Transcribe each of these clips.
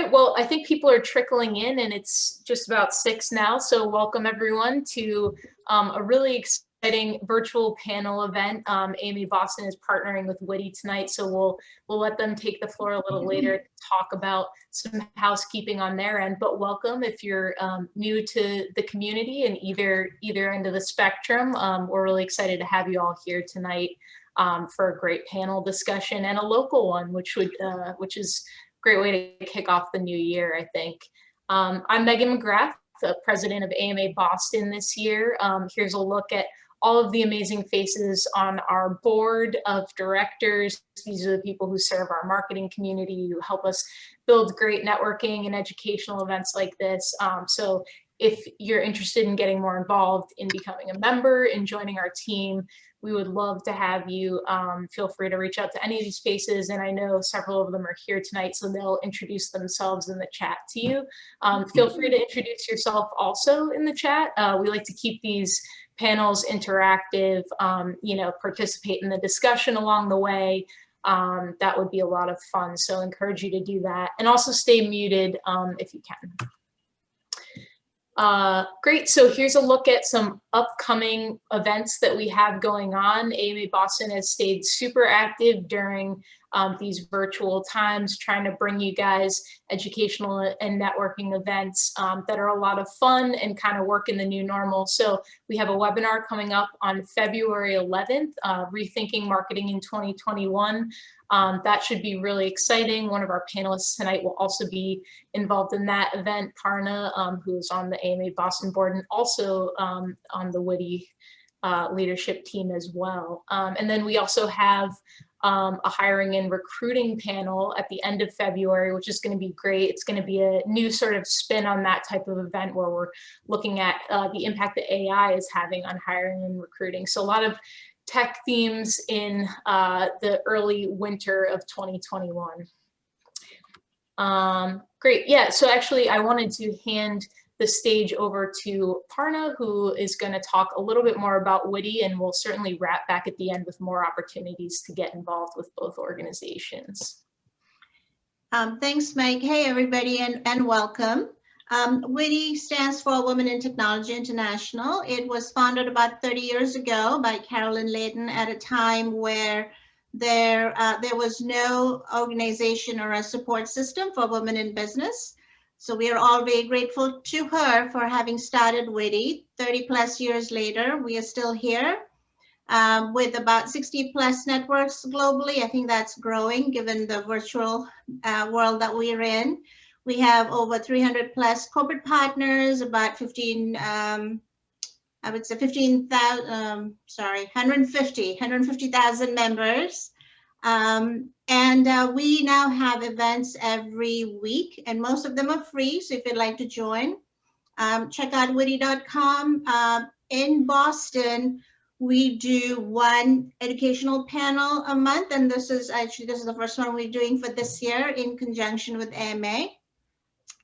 right, well, I think people are trickling in and it's just about 6 now. So welcome everyone to a really exciting virtual panel event. AMA Boston is partnering with WITI tonight, so we'll let them take the floor a little later to talk about some housekeeping on their end. But welcome if you're new to the community in either end of the spectrum. We're really excited to have you all here tonight for a great panel discussion and a local one, which is great way to kick off the new year, I think. I'm Megan McGrath, the president of AMA Boston this year. Here's a look at all of the amazing faces on our board of directors. These are the people who serve our marketing community, who help us build great networking and educational events like this. So if you're interested in getting more involved in becoming a member and joining our team, we would love to have you. Feel free to reach out to any of these faces, and I know several of them are here tonight, so they'll introduce themselves in the chat to you. Feel free to introduce yourself also in the chat. We like to keep these panels interactive, participate in the discussion along the way. That would be a lot of fun, so I encourage you to do that. And also stay muted if you can. Great, so here's a look at some upcoming events that we have going on. AMA Boston has stayed super active during these virtual times, trying to bring you guys educational and networking events that are a lot of fun and kind of work in the new normal. So we have a webinar coming up on February 11th, Rethinking Marketing in 2021. That should be really exciting. One of our panelists tonight will also be involved in that event, Parna, who's on the AMA Boston board and also on the WITI leadership team as well. And then we also have a hiring and recruiting panel at the end of February, which is going to be great. It's going to be a new sort of spin on that type of event where we're looking at the impact that AI is having on hiring and recruiting. So a lot of tech themes in the early winter of 2021. Great, yeah, so actually I wanted to hand the stage over to Parna, who is going to talk a little bit more about WITI, and we'll certainly wrap back at the end with more opportunities to get involved with both organizations. Thanks, Mike. Hey, everybody, and welcome. WITI stands for Women in Technology International. It was founded about 30 years ago by Carolyn Layton at a time where there was no organization or a support system for women in business. So we are all very grateful to her for having started WITI. 30 plus years later, we are still here with about 60 plus networks globally. I think that's growing given the virtual world that we're in. We have over 300 plus corporate partners, about 150,000 members. We now have events every week, and most of them are free. So if you'd like to join, check out witi.com. In Boston, we do one educational panel a month, and this is the first one we're doing for this year in conjunction with AMA.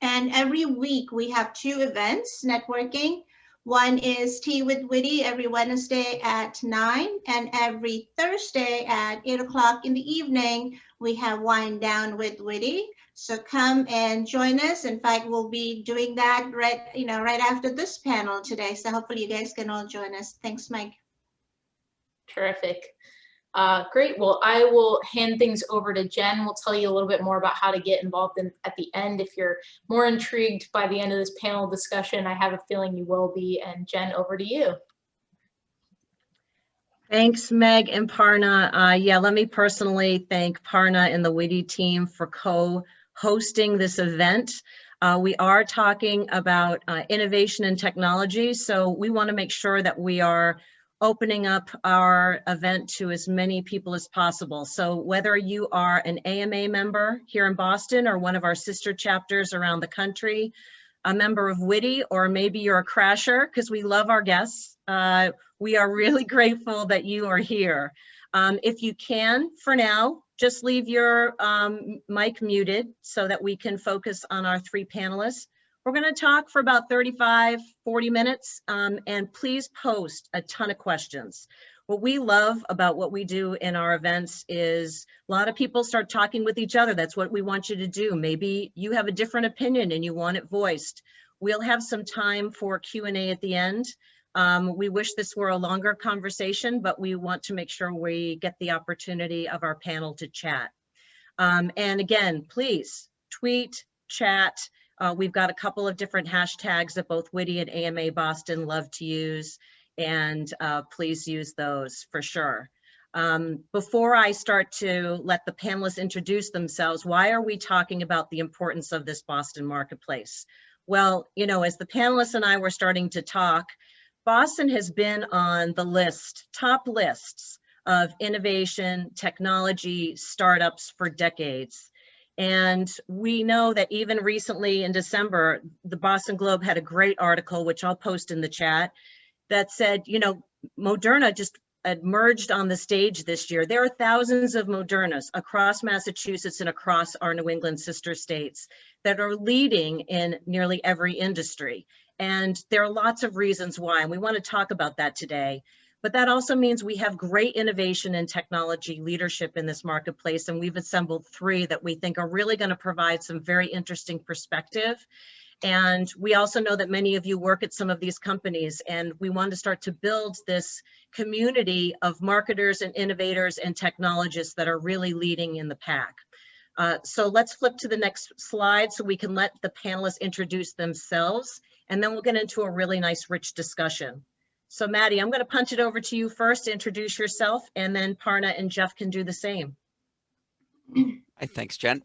And every week we have 2 events, networking. One is Tea with WITI every Wednesday at 9, and every Thursday at 8 o'clock in the evening, we have Wine Down with WITI. So come and join us. In fact, we'll be doing that right after this panel today. So hopefully you guys can all join us. Thanks, Mike. Terrific. Great. Well, I will hand things over to Jen. We'll tell you a little bit more about how to get involved at the end. If you're more intrigued by the end of this panel discussion, I have a feeling you will be. And Jen, over to you. Thanks, Meg and Parna. Let me personally thank Parna and the WITI team for co-hosting this event. We are talking about innovation and technology, so we want to make sure that we are opening up our event to as many people as possible. So whether you are an AMA member here in Boston or one of our sister chapters around the country, a member of WITI, or maybe you're a crasher, because we love our guests, we are really grateful that you are here. If you can, for now, just leave your mic muted so that we can focus on our 3 panelists. We're going to talk for about 35, 40 minutes, and please post a ton of questions. What we love about what we do in our events is a lot of people start talking with each other. That's what we want you to do. Maybe you have a different opinion and you want it voiced. We'll have some time for Q&A at the end. We wish this were a longer conversation, but we want to make sure we get the opportunity of our panel to chat. And again, please tweet, chat. We've got a couple of different hashtags that both WITI and AMA Boston love to use, and please use those for sure. Before I start to let the panelists introduce themselves, why are we talking about the importance of this Boston marketplace? Well, you know, as the panelists and I were starting to talk, Boston has been on the list, top lists of innovation, technology, startups for decades. And we know that even recently in December, the Boston Globe had a great article, which I'll post in the chat, that said, you know, Moderna just emerged on the stage this year. There are thousands of Modernas across Massachusetts and across our New England sister states that are leading in nearly every industry. And there are lots of reasons why, and we want to talk about that today. But that also means we have great innovation and technology leadership in this marketplace, and we've assembled three that we think are really going to provide some very interesting perspective. And we also know that many of you work at some of these companies, and we want to start to build this community of marketers and innovators and technologists that are really leading in the pack. So let's flip to the next slide so we can let the panelists introduce themselves, and then we'll get into a really nice, rich discussion. So Maddie, I'm going to punch it over to you first to introduce yourself, and then Parna and Jeff can do the same. Hi, thanks, Jen.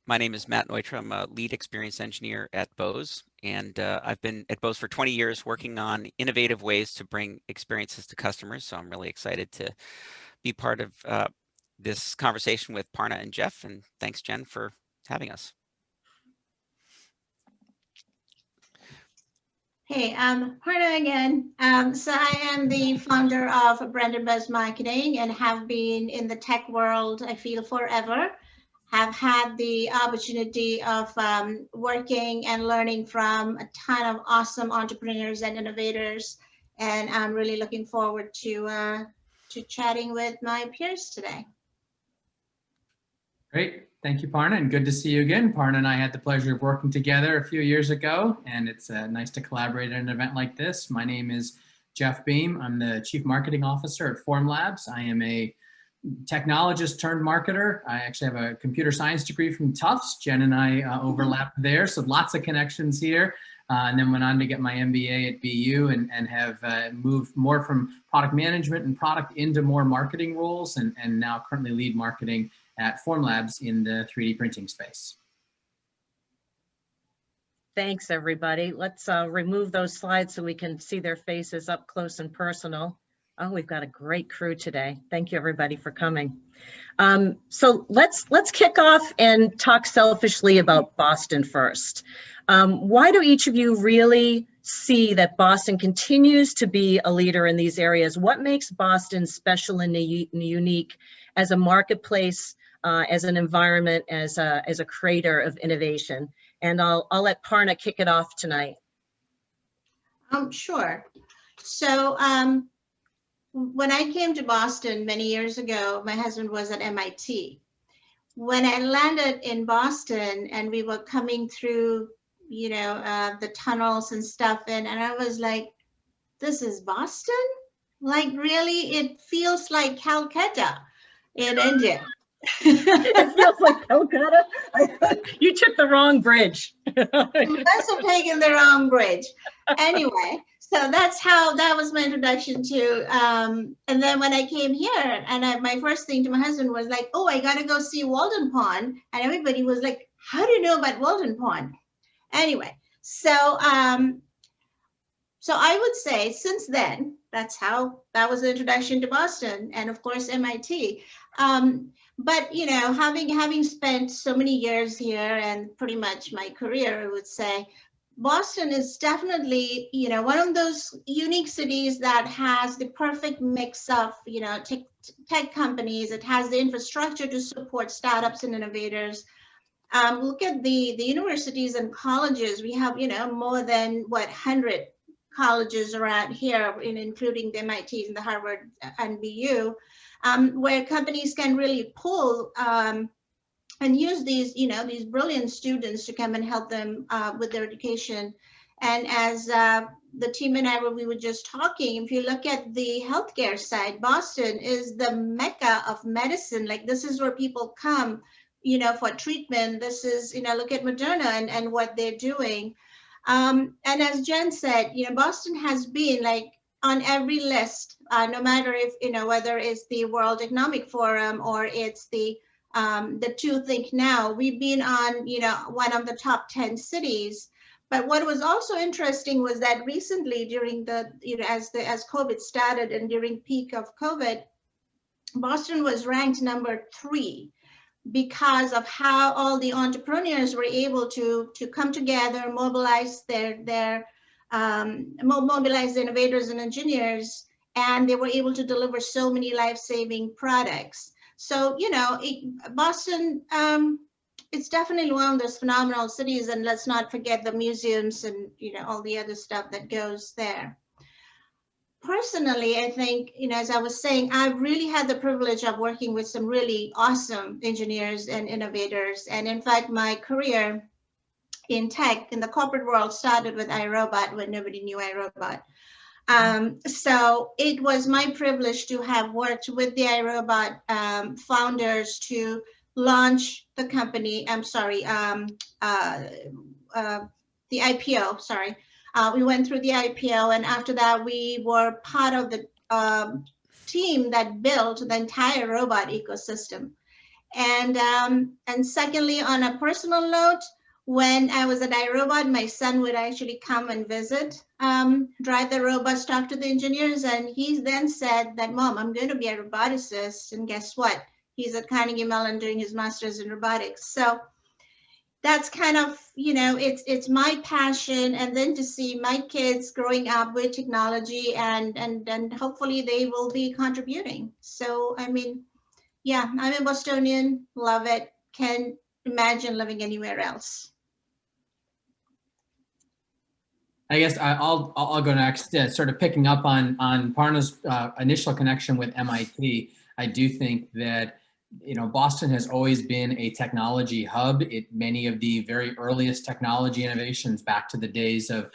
My name is Matt Neutra. I'm a lead experience engineer at Bose, and I've been at Bose for 20 years working on innovative ways to bring experiences to customers. So I'm really excited to be part of this conversation with Parna and Jeff, and thanks, Jen, for having us. Hey, I'm Parna again. So I am the founder of Branded Buzz Marketing and have been in the tech world, I feel, forever. Have had the opportunity of working and learning from a ton of awesome entrepreneurs and innovators. And I'm really looking forward to chatting with my peers today. Great. Thank you, Parna, and good to see you again. Parna and I had the pleasure of working together a few years ago, and it's nice to collaborate at an event like this. My name is Jeff Beam. I'm the Chief Marketing Officer at Formlabs. I am a technologist turned marketer. I actually have a computer science degree from Tufts. Jen and I overlap there, so lots of connections here. And then went on to get my MBA at BU and have moved more from product management and product into more marketing roles, and now currently lead marketing at Formlabs in the 3D printing space. Thanks, everybody. Let's remove those slides so we can see their faces up close and personal. Oh, we've got a great crew today. Thank you, everybody, for coming. So let's kick off and talk selfishly about Boston first. Why do each of you really see that Boston continues to be a leader in these areas? What makes Boston special and unique as a marketplace, as an environment, as a creator of innovation? And I'll let Parna kick it off tonight. Sure. So when I came to Boston many years ago, my husband was at MIT. When I landed in Boston and we were coming through, you know, the tunnels and stuff, and I was like, this is Boston? Like, really? It feels like Calcutta in India. It feels like Calcutta. You took the wrong bridge. You must have taken the wrong bridge. Anyway, so that was my introduction to, and then when I came here, and my first thing to my husband was like, oh, I gotta go see Walden Pond. And everybody was like, how do you know about Walden Pond? Anyway, so so I would say since then, that was the introduction to Boston, and of course MIT. But you know, having spent so many years here and pretty much my career, I would say Boston is definitely, you know, one of those unique cities that has the perfect mix of, you know, tech companies. It has the infrastructure to support startups and innovators. Look at the universities and colleges. We have, you know, more than 100 colleges around here, including the MITs and the Harvard and BU, where companies can really pull and use these, these brilliant students to come and help them with their education. And as the team and we were just talking, if you look at the healthcare side, Boston is the mecca of medicine. Like, this is where people come, for treatment. This is, look at Moderna and what they're doing. And as Jen said, Boston has been like on every list, no matter if, whether it's the World Economic Forum or it's the To Think Now, we've been on, one of the top 10 cities. But what was also interesting was that recently during the, as COVID started and during peak of COVID, Boston was ranked number 3 because of how all the entrepreneurs were able to come together, mobilize mobilize the innovators and engineers, and they were able to deliver so many life-saving products. So, Boston, it's definitely one of those phenomenal cities, and let's not forget the museums and, all the other stuff that goes there. Personally, I think, as I was saying, I've really had the privilege of working with some really awesome engineers and innovators. And in fact, my career in tech, in the corporate world, started with iRobot when nobody knew iRobot. So it was my privilege to have worked with the iRobot founders to launch the company. I'm sorry, the IPO, sorry. We went through the IPO, and after that, we were part of the team that built the entire robot ecosystem. And secondly, on a personal note, when I was at iRobot, my son would actually come and visit, drive the robots, talk to the engineers, and he then said that, Mom, I'm going to be a roboticist. And guess what? He's at Carnegie Mellon doing his master's in robotics. So that's kind of, it's my passion. And then to see my kids growing up with technology and hopefully they will be contributing. So, I mean, yeah, I'm a Bostonian, love it. Can't imagine living anywhere else. I guess I'll go next. Sort of picking up on Parna's initial connection with MIT. I do think that Boston has always been a technology hub. Many of the very earliest technology innovations back to the days of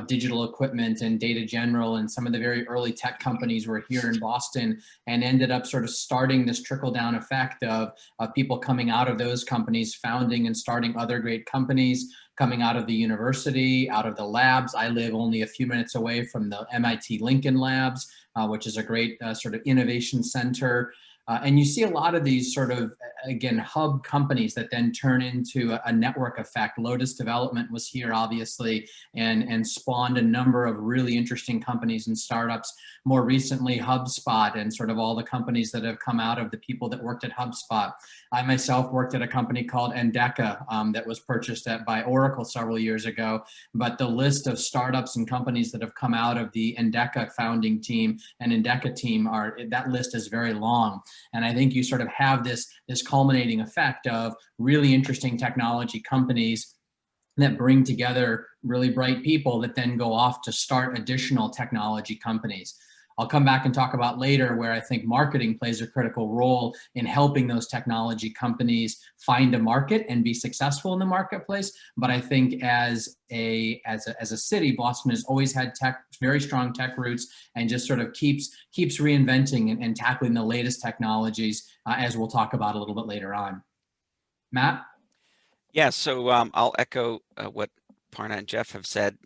digital equipment and Data General, and some of the very early tech companies were here in Boston, and ended up sort of starting this trickle-down effect of people coming out of those companies, founding and starting other great companies, coming out of the university, out of the labs. I live only a few minutes away from the MIT Lincoln Labs, which is a great sort of innovation center. And you see a lot of these sort of, again, hub companies that then turn into a network effect. Lotus Development was here, obviously, and spawned a number of really interesting companies and startups. More recently, Hubspot, and sort of all the companies that have come out of the people that worked at Hubspot. I myself worked at a company called Endeca that was purchased by Oracle several years ago. But the list of startups and companies that have come out of the Endeca founding team and Endeca team, that list is very long. And I think you sort of have this culminating effect of really interesting technology companies that bring together really bright people that then go off to start additional technology companies. I'll come back and talk about later where I think marketing plays a critical role in helping those technology companies find a market and be successful in the marketplace. But I think as a city, Boston has always had very strong tech roots, and just sort of keeps reinventing and tackling the latest technologies, as we'll talk about a little bit later on. Matt? Yeah, so I'll echo what Parna and Jeff have said.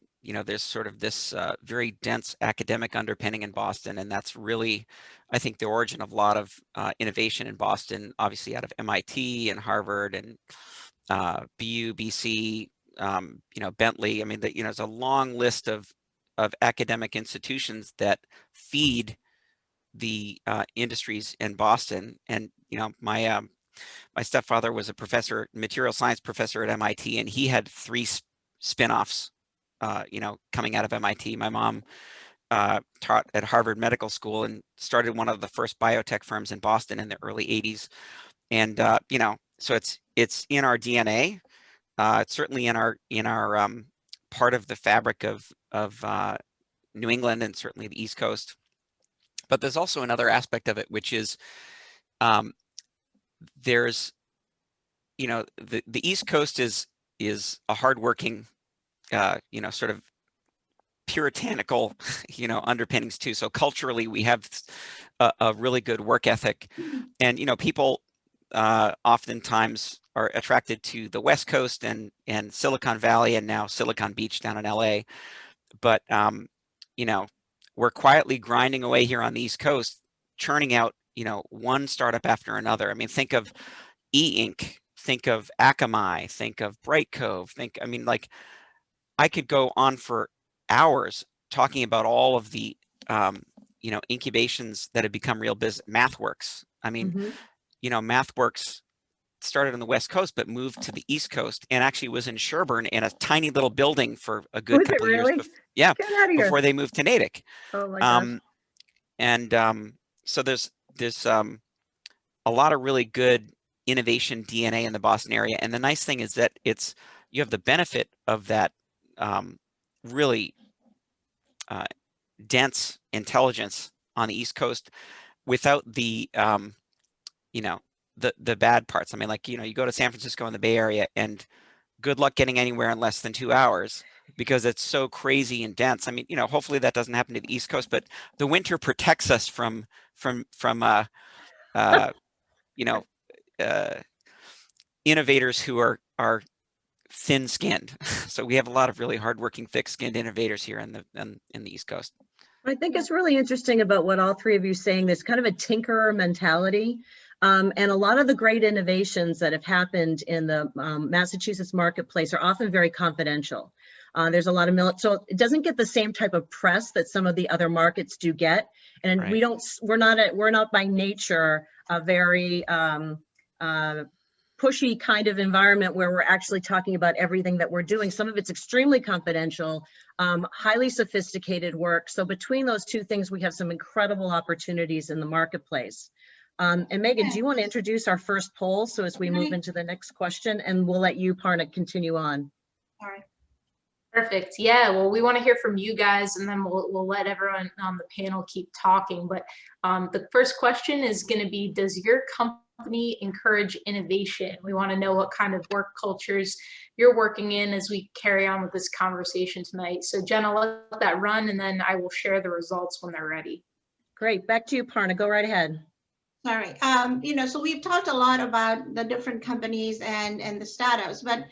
There's sort of this very dense academic underpinning in Boston, and that's really, I think, the origin of a lot of innovation in Boston, obviously out of MIT and Harvard and BU, BC, Bentley. I mean, there's a long list of academic institutions that feed the industries in Boston. And my stepfather was a professor, material science professor at MIT, and he had 3 spin-offs coming out of MIT. My mom taught at Harvard Medical School and started one of the first biotech firms in Boston in the early 80s. And, so it's in our DNA. It's certainly in our part of the fabric of New England and certainly the East Coast. But there's also another aspect of it, which is there's, you know, the East Coast is a hardworking, you know, sort of puritanical, you know, underpinnings too. So culturally, we have a really good work ethic, and you know, people oftentimes are attracted to the West Coast and Silicon Valley and now Silicon Beach down in LA. But you know, we're quietly grinding away here on the East Coast, churning out, you know, one startup after another. I mean, think of E-Ink, think of Akamai, think of Bright Cove, I mean, like, I could go on for hours talking about all of the, you know, incubations that have become real business. MathWorks. I mean, you know, MathWorks started on the West Coast, but moved to the East Coast and actually was in Sherburne in a tiny little building for a good Was it couple of really? years. Yeah, Get out of here. before they moved to Natick. Oh my gosh. And so there's a lot of really good innovation DNA in the Boston area. And the nice thing is that you have the benefit of that really dense intelligence on the East Coast without the you know, the bad parts. I mean, like, you know, you go to San Francisco in the Bay Area and good luck getting anywhere in less than 2 hours because it's so crazy and dense. I mean, you know, hopefully that doesn't happen to the East Coast, but the winter protects us from you know, innovators who are thin-skinned. So we have a lot of really hardworking, thick-skinned innovators here in the East Coast. I think it's really interesting about what all three of you are saying. There's kind of a tinkerer mentality. And a lot of the great innovations that have happened in the Massachusetts marketplace are often very confidential. There's a lot of so it doesn't get the same type of press that some of the other markets do get. And Right. we're not by nature a very pushy kind of environment where we're actually talking about everything that we're doing. Some of it's extremely confidential, highly sophisticated work. So between those two things, we have some incredible opportunities in the marketplace. And Megan, do you want to introduce our first poll? So as we move into the next question, and we'll let you, Parna, continue on. All right. Perfect. Yeah, well, we want to hear from you guys, and then we'll let everyone on the panel keep talking. But the first question is going to be, does your company encourage innovation? We want to know what kind of work cultures you're working in as we carry on with this conversation tonight. So Jen, I'll let that run, and then I will share the results when they're ready. Great. Back to you, Parna. Go right ahead. Sorry. You know, so we've talked a lot about the different companies and the startups, but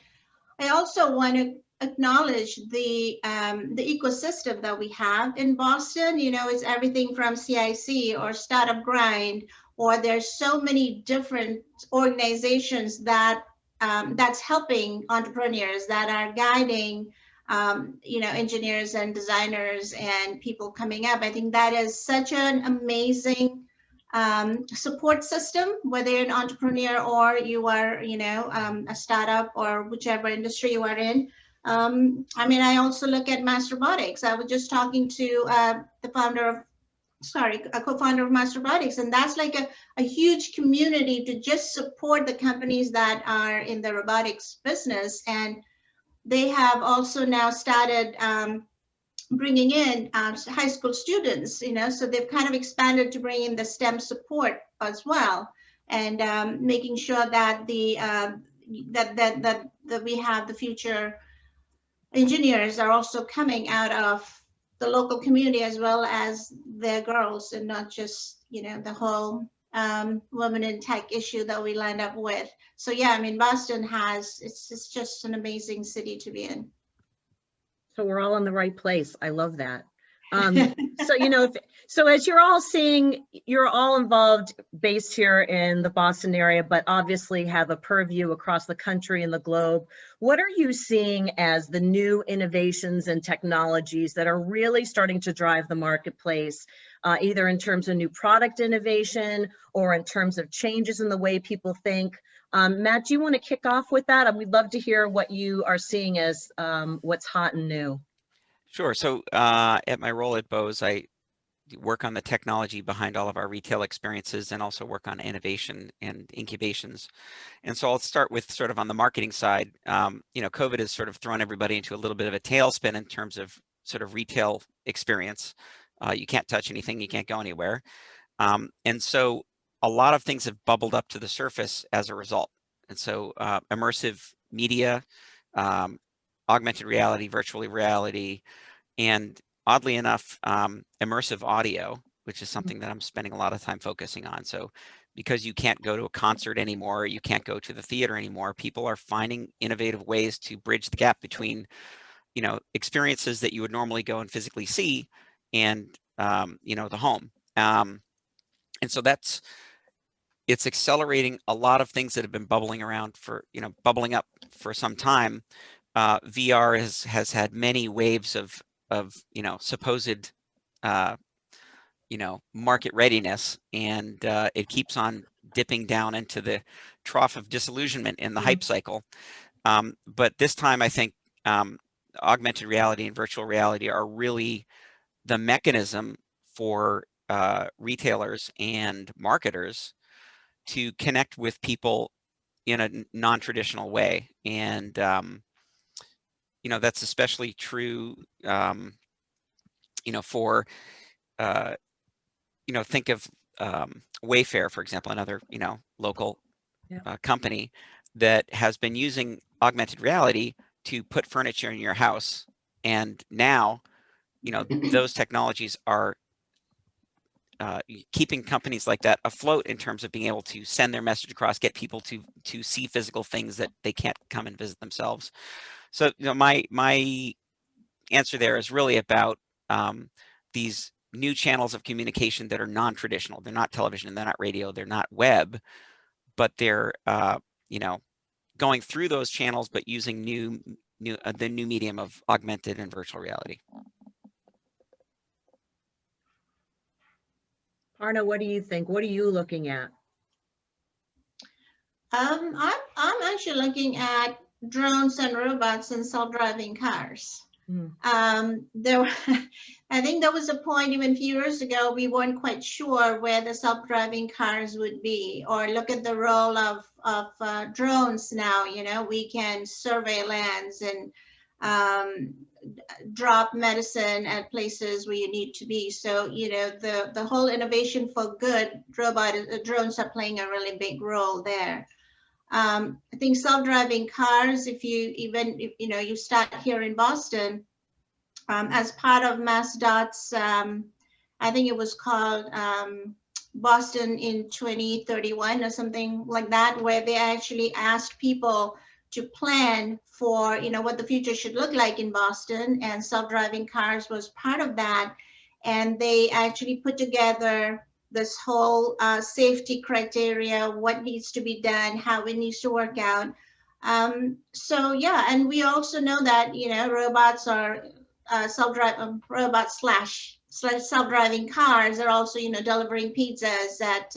I also want to acknowledge the ecosystem that we have in Boston. You know, it's everything from CIC or Startup Grind, or there's so many different organizations that that's helping entrepreneurs, that are guiding you know, engineers and designers and people coming up. I think that is such an amazing support system, whether you're an entrepreneur or you are, you know, a startup or whichever industry you are in. I mean, I also look at Mass Robotics. I was just talking to the founder of, a co-founder of Mass Robotics, and that's like a huge community to just support the companies that are in the robotics business. And they have also now started bringing in high school students, you know, so they've kind of expanded to bring in the STEM support as well, and making sure that that we have the future engineers are also coming out of the local community as well as their girls, and not just, you know, the whole women in tech issue that we lined up with. So yeah, I mean, Boston has, it's just an amazing city to be in. So we're all in the right place. I love that. So, you know, so as you're all seeing, you're all involved based here in the Boston area, but obviously have a purview across the country and the globe. What are you seeing as the new innovations and technologies that are really starting to drive the marketplace, either in terms of new product innovation or in terms of changes in the way people think? Matt, do you want to kick off with that? We'd love to hear what you are seeing as what's hot and new. Sure. So at my role at Bose, I work on the technology behind all of our retail experiences and also work on innovation and incubations. And so I'll start with sort of on the marketing side. You know, COVID has sort of thrown everybody into a little bit of a tailspin in terms of sort of retail experience. You can't touch anything, you can't go anywhere. And so a lot of things have bubbled up to the surface as a result. And so immersive media, augmented reality, virtual reality, and oddly enough, immersive audio, which is something that I'm spending a lot of time focusing on. So because you can't go to a concert anymore, you can't go to the theater anymore, people are finding innovative ways to bridge the gap between, you know, experiences that you would normally go and physically see and, you know, the home. And so it's accelerating a lot of things that have been bubbling around for, you know, bubbling up for some time. VR has had many waves of, you know, supposed, you know, market readiness, and it keeps on dipping down into the trough of disillusionment in the hype cycle. But this time, I think augmented reality and virtual reality are really the mechanism for retailers and marketers to connect with people in a non-traditional way. And, you know, that's especially true, you know, for, you know, think of Wayfair, for example, another, you know, local company that has been using augmented reality to put furniture in your house. And now, you know, those technologies are keeping companies like that afloat in terms of being able to send their message across, get people to see physical things that they can't come and visit themselves. So, you know, my answer there is really about these new channels of communication that are non-traditional. They're not television, they're not radio, they're not web, but they're you know, going through those channels, but using the new medium of augmented and virtual reality. Parna, what do you think? What are you looking at? I'm actually looking at drones and robots and self-driving cars. I think there was a point even a few years ago, we weren't quite sure where the self-driving cars would be, or look at the role of drones now. You know, we can survey lands and drop medicine at places where you need to be. So, you know, the whole innovation for good, drones are playing a really big role there. I think self-driving cars, if you know, you start here in Boston, as part of MassDOT's, I think it was called Boston in 2031 or something like that, where they actually asked people to plan for, you know, what the future should look like in Boston, and self-driving cars was part of that. And they actually put together this whole safety criteria, what needs to be done, how it needs to work out. So yeah, and we also know that, you know, robots are robots slash self-driving cars are also, you know, delivering pizzas at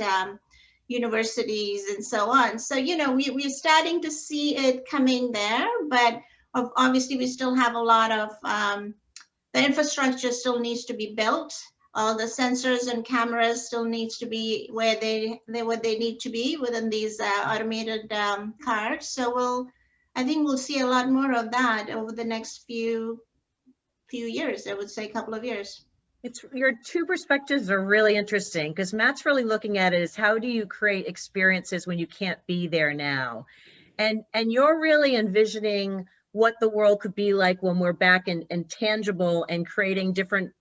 universities and so on. So, you know, we're starting to see it coming there, but obviously we still have a lot of, the infrastructure still needs to be built. All the sensors and cameras still needs to be where they need to be within these automated cars. So I think we'll see a lot more of that over the next few years. I would say a couple of years. Your two perspectives are really interesting, because Matt's really looking at it as how do you create experiences when you can't be there now, and you're really envisioning what the world could be like when we're back in tangible and creating different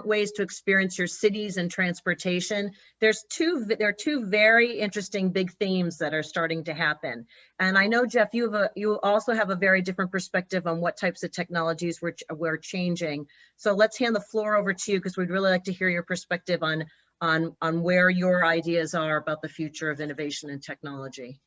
ways to experience your cities and transportation. There are two very interesting big themes that are starting to happen. And I know, Jeff, you also have a very different perspective on what types of technologies we're changing. So let's hand the floor over to you, because we'd really like to hear your perspective on where your ideas are about the future of innovation and technology.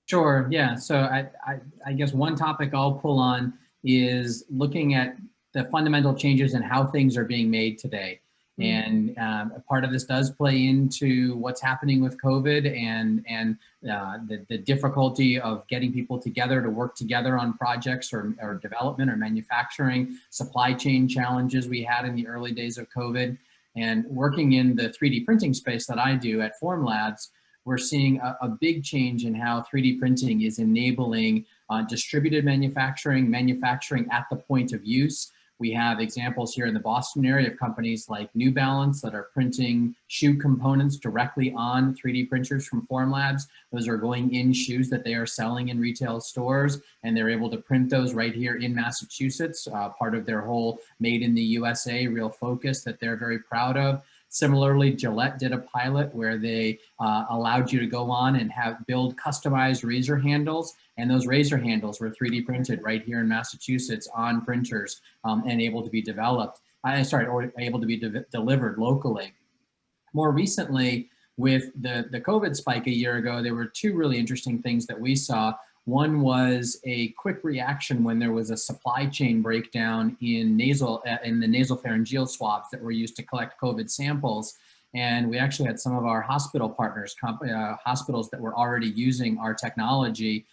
Sure, yeah. So I guess one topic I'll pull on is looking at the fundamental changes in how things are being made today. And a part of this does play into what's happening with COVID and the difficulty of getting people together to work together on projects or development or manufacturing, supply chain challenges we had in the early days of COVID. And working in the 3D printing space that I do at Formlabs, we're seeing a big change in how 3D printing is enabling distributed manufacturing at the point of use, We have examples here in the Boston area of companies like New Balance that are printing shoe components directly on 3D printers from Formlabs. Those are going in shoes that they are selling in retail stores, and they're able to print those right here in Massachusetts, part of their whole Made in the USA real focus that they're very proud of. Similarly, Gillette did a pilot where they allowed you to go on and build customized razor handles, and those razor handles were 3D printed right here in Massachusetts on printers and able to be developed. Or able to be delivered locally. More recently, with the COVID spike a year ago, there were two really interesting things that we saw. One was a quick reaction when there was a supply chain breakdown in the nasopharyngeal swabs that were used to collect COVID samples. And we actually had some of our hospital partners, hospitals that were already using our technology,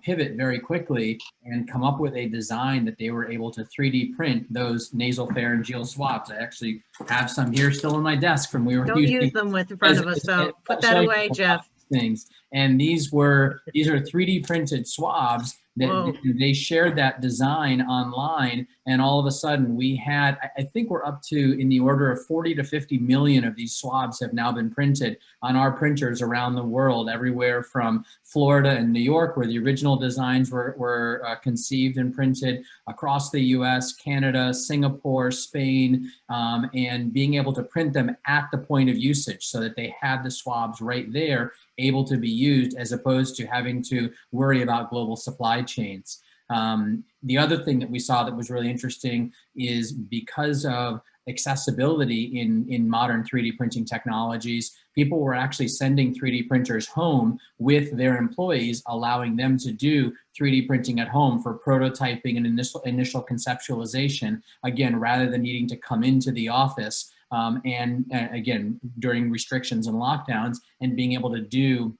pivot very quickly and come up with a design that they were able to 3D print those nasopharyngeal swabs. I actually have some here still on my desk from we were Don't using use them in front of us, though. Put that away, Jeff. Things. And these are 3D printed swabs that they shared that design online, and all of a sudden we had, I think we're up to in the order of 40 to 50 million of these swabs have now been printed on our printers around the world, everywhere from Florida and New York, where the original designs were conceived and printed, across the US, Canada, Singapore, Spain, and being able to print them at the point of usage so that they had the swabs right there, able to be used, as opposed to having to worry about global supply chains. The other thing that we saw that was really interesting is because of accessibility in modern 3D printing technologies, people were actually sending 3D printers home with their employees, allowing them to do 3D printing at home for prototyping and initial conceptualization, again, rather than needing to come into the office and again, during restrictions and lockdowns, and being able to do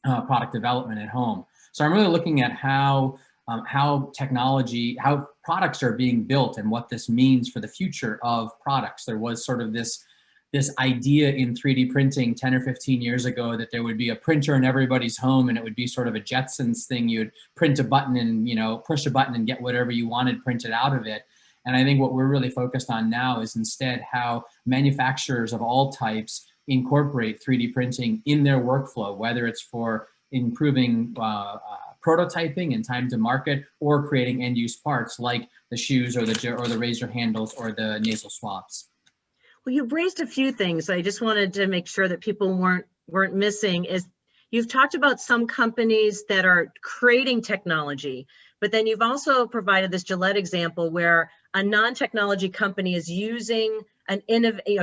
product development at home. So I'm really looking at how products are being built and what this means for the future of products. There was sort of this idea in 3D printing 10 or 15 years ago that there would be a printer in everybody's home, and it would be sort of a Jetsons thing. You'd print a button and, you know, push a button and get whatever you wanted printed out of it. And I think what we're really focused on now is instead how manufacturers of all types incorporate 3D printing in their workflow, whether it's for improving prototyping and time to market, or creating end-use parts like the shoes or the razor handles or the nasal swabs. Well, you've raised a few things. I just wanted to make sure that people weren't missing. Is you've talked about some companies that are creating technology, but then you've also provided this Gillette example where a non-technology company is using an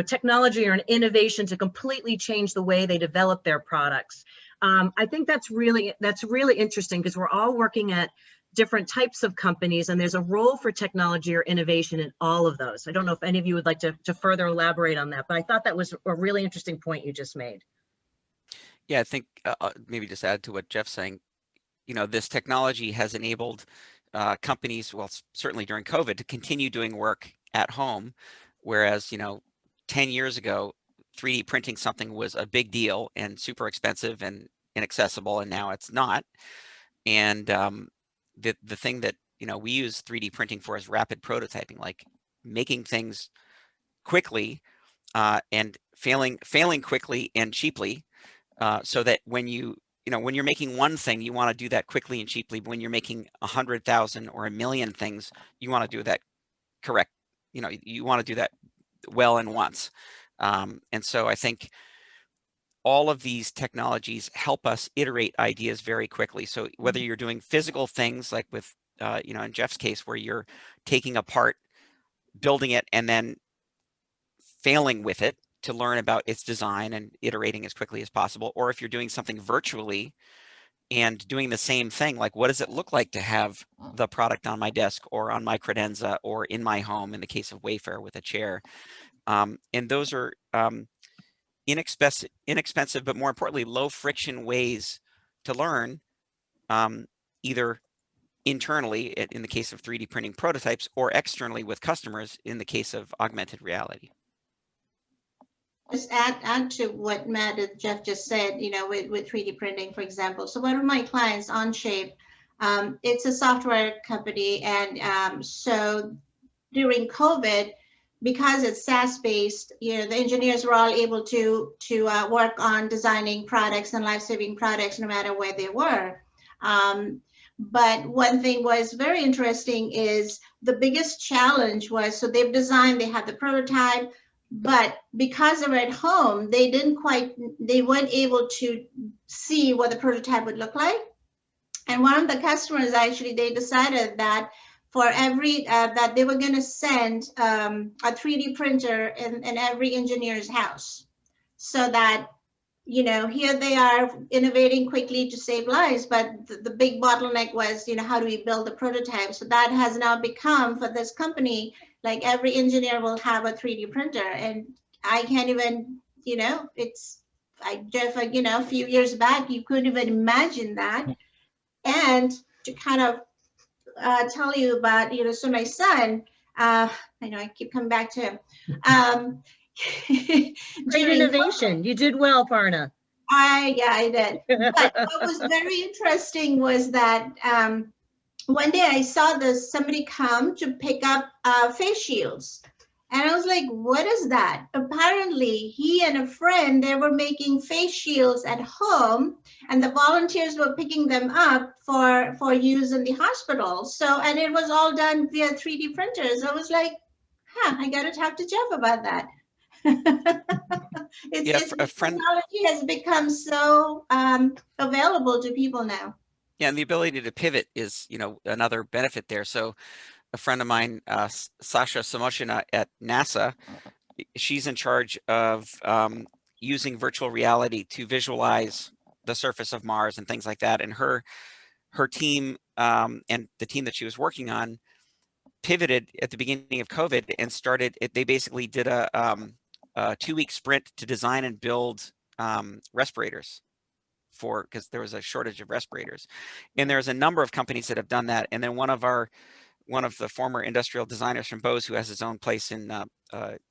technology or an innovation to completely change the way they develop their products. I think that's really interesting, because we're all working at different types of companies, and there's a role for technology or innovation in all of those. I don't know if any of you would like to further elaborate on that, but I thought that was a really interesting point you just made. Yeah, I think maybe just add to what Jeff's saying. You know, this technology has enabled companies, well, certainly during COVID, to continue doing work at home, whereas, you know, 10 years ago, 3D printing something was a big deal and super expensive and inaccessible, and now it's not. And the thing that, you know, we use 3D printing for is rapid prototyping, like making things quickly and failing quickly and cheaply, so that when when you're making one thing, you want to do that quickly and cheaply. But when you're making 100,000 or 1 million things, you want to do that correct. You know, you want to do that well and once. And so I think all of these technologies help us iterate ideas very quickly. So whether you're doing physical things like with, in Jeff's case, where you're taking apart, building it, and then failing with it to learn about its design and iterating as quickly as possible, or if you're doing something virtually and doing the same thing, like what does it look like to have the product on my desk or on my credenza or in my home, in the case of Wayfair with a chair. And those are inexpensive, but more importantly, low friction ways to learn, either internally in the case of 3D printing prototypes, or externally with customers in the case of augmented reality. Just add to what Matt and Jeff just said, with 3D printing, for example. So one of my clients, Onshape, it's a software company, and so during COVID, because it's SaaS-based, the engineers were all able to work on designing products and life-saving products no matter where they were. But one thing was very interesting is the biggest challenge was, so they've designed, they had the prototype, but because they were at home, they weren't able to see what the prototype would look like. And one of the customers, actually, they decided that for every, that they were going to send a 3D printer in every engineer's house, so that, here they are innovating quickly to save lives, but the big bottleneck was, how do we build the prototype? So that has now become, for this company, like every engineer will have a 3D printer. And I can't even, a few years back, you couldn't even imagine that. And to kind of tell you about, so my son, I know I keep coming back to him. Great innovation. You did well, Parna. I did. But what was very interesting was that one day I saw somebody come to pick up face shields. And I was like, what is that? Apparently, he and a friend, they were making face shields at home, and the volunteers were picking them up for use in the hospital. So, and it was all done via 3D printers. I was like, I got to talk to Jeff about that. Technology has become so available to people now. Yeah, and the ability to pivot is, another benefit there. So a friend of mine, Sasha Samoshina at NASA, she's in charge of using virtual reality to visualize the surface of Mars and things like that. And her team and the team that she was working on pivoted at the beginning of COVID and they basically did a 2-week sprint to design and build respirators because there was a shortage of respirators. And there's a number of companies that have done that. And then one of the former industrial designers from Bose, who has his own place in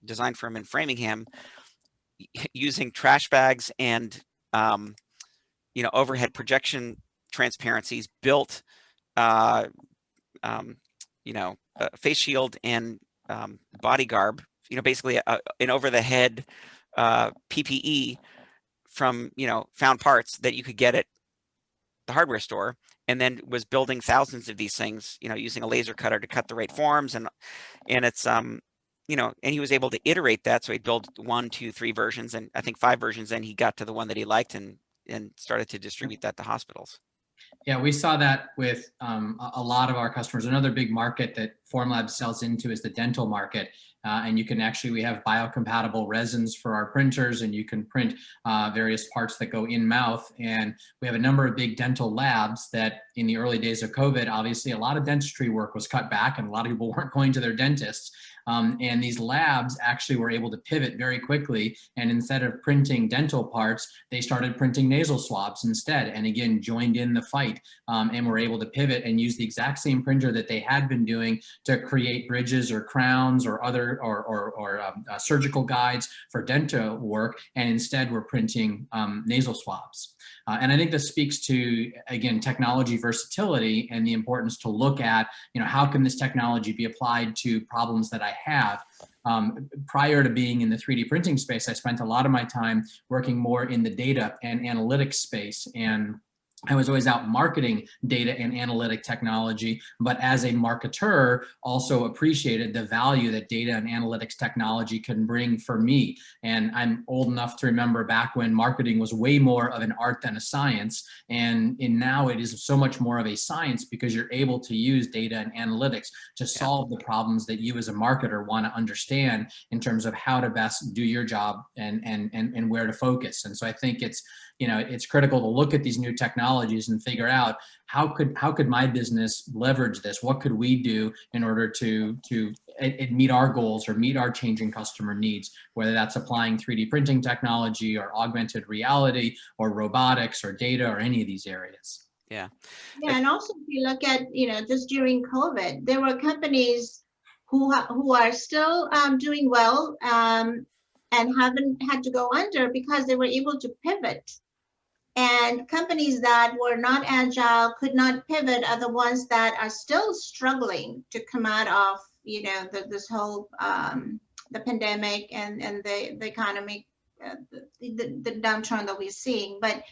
design firm in Framingham, using trash bags and overhead projection transparencies, built face shield and body garb, basically an over the head PPE from found parts that you could get at the hardware store, and then was building thousands of these things, using a laser cutter to cut the right forms, and it's and he was able to iterate that. So he'd build 1, 2, 3 versions, and I think 5 versions. Then he got to the one that he liked and started to distribute that to hospitals. Yeah, we saw that with a lot of our customers. Another big market that Formlabs sells into is the dental market. And we have biocompatible resins for our printers, and you can print various parts that go in mouth. And we have a number of big dental labs that in the early days of COVID, obviously a lot of dentistry work was cut back and a lot of people weren't going to their dentists. And these labs actually were able to pivot very quickly. And instead of printing dental parts, they started printing nasal swabs instead. And again, joined in the fight and were able to pivot and use the exact same printer that they had been doing to create bridges or crowns or other surgical guides for dental work. And instead we're printing nasal swabs. And I think this speaks to, again, technology versatility and the importance to look at, how can this technology be applied to problems that I have. Prior to being in the 3D printing space, I spent a lot of my time working more in the data and analytics space. And I was always out marketing data and analytic technology, but as a marketer, also appreciated the value that data and analytics technology can bring for me. And I'm old enough to remember back when marketing was way more of an art than a science. And now it is so much more of a science, because you're able to use data and analytics to solve the problems that you as a marketer want to understand in terms of how to best do your job and where to focus. And so I think it's critical to look at these new technologies and figure out how could my business leverage this? What could we do in order to meet our goals or meet our changing customer needs, whether that's applying 3D printing technology or augmented reality or robotics or data or any of these areas. Yeah, and also if you look at, just during COVID, there were companies who are still doing well and haven't had to go under because they were able to pivot. And companies that were not agile, could not pivot, are the ones that are still struggling to come out of, this whole the pandemic and the economic the downturn that we're seeing. But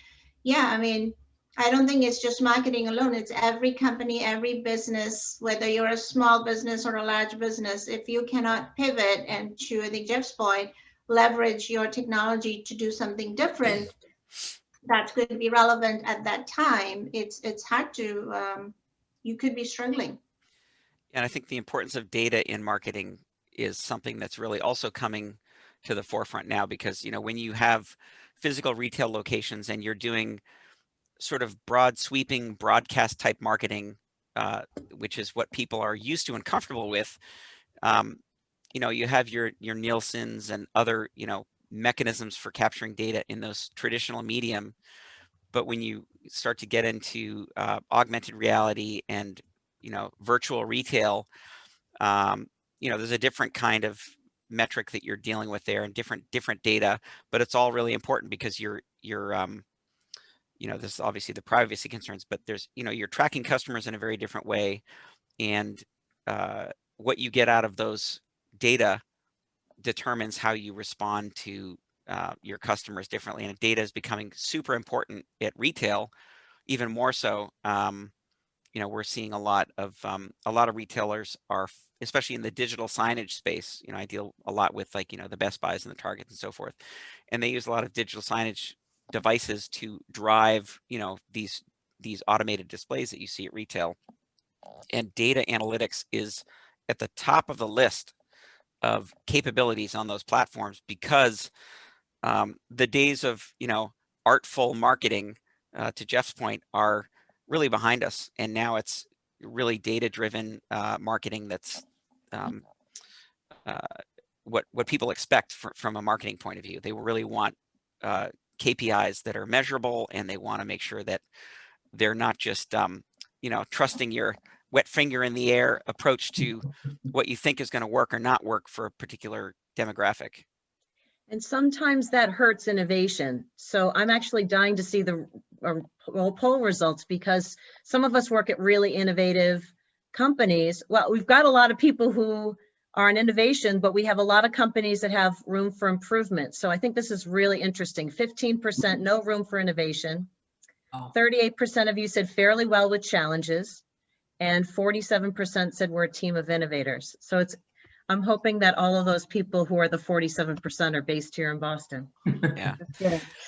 yeah, I mean, I don't think it's just marketing alone. It's every company, every business, whether you're a small business or a large business. If you cannot pivot and, to I think Jeff's point, leverage your technology to do something different that's going to be relevant at that time, it's hard to, you could be struggling. And I think the importance of data in marketing is something that's really also coming to the forefront now, because when you have physical retail locations and you're doing sort of broad sweeping broadcast type marketing, which is what people are used to and comfortable with, you have your Nielsen's and other mechanisms for capturing data in those traditional medium. But when you start to get into augmented reality and virtual retail, there's a different kind of metric that you're dealing with there and different data, but it's all really important because you're this is obviously the privacy concerns, but there's you're tracking customers in a very different way, and what you get out of those data determines how you respond to your customers differently. And data is becoming super important at retail, even more so. We're seeing a lot of retailers are, especially in the digital signage space. I deal a lot with the Best Buys and the Targets and so forth, and they use a lot of digital signage devices to drive these automated displays that you see at retail. And data analytics is at the top of the list of capabilities on those platforms, because the days of artful marketing, to Jeff's point, are really behind us, and now it's really data-driven marketing that's what people expect from a marketing point of view. They really want KPIs that are measurable, and they want to make sure that they're not just trusting your wet finger in the air approach to what you think is going to work or not work for a particular demographic. And sometimes that hurts innovation. So I'm actually dying to see the poll results, because some of us work at really innovative companies. Well, we've got a lot of people who are in innovation, but we have a lot of companies that have room for improvement. So I think this is really interesting. 15% no room for innovation. 38% of you said fairly well with challenges, and 47% said we're a team of innovators. So I'm hoping that all of those people who are the 47% are based here in Boston. Yeah.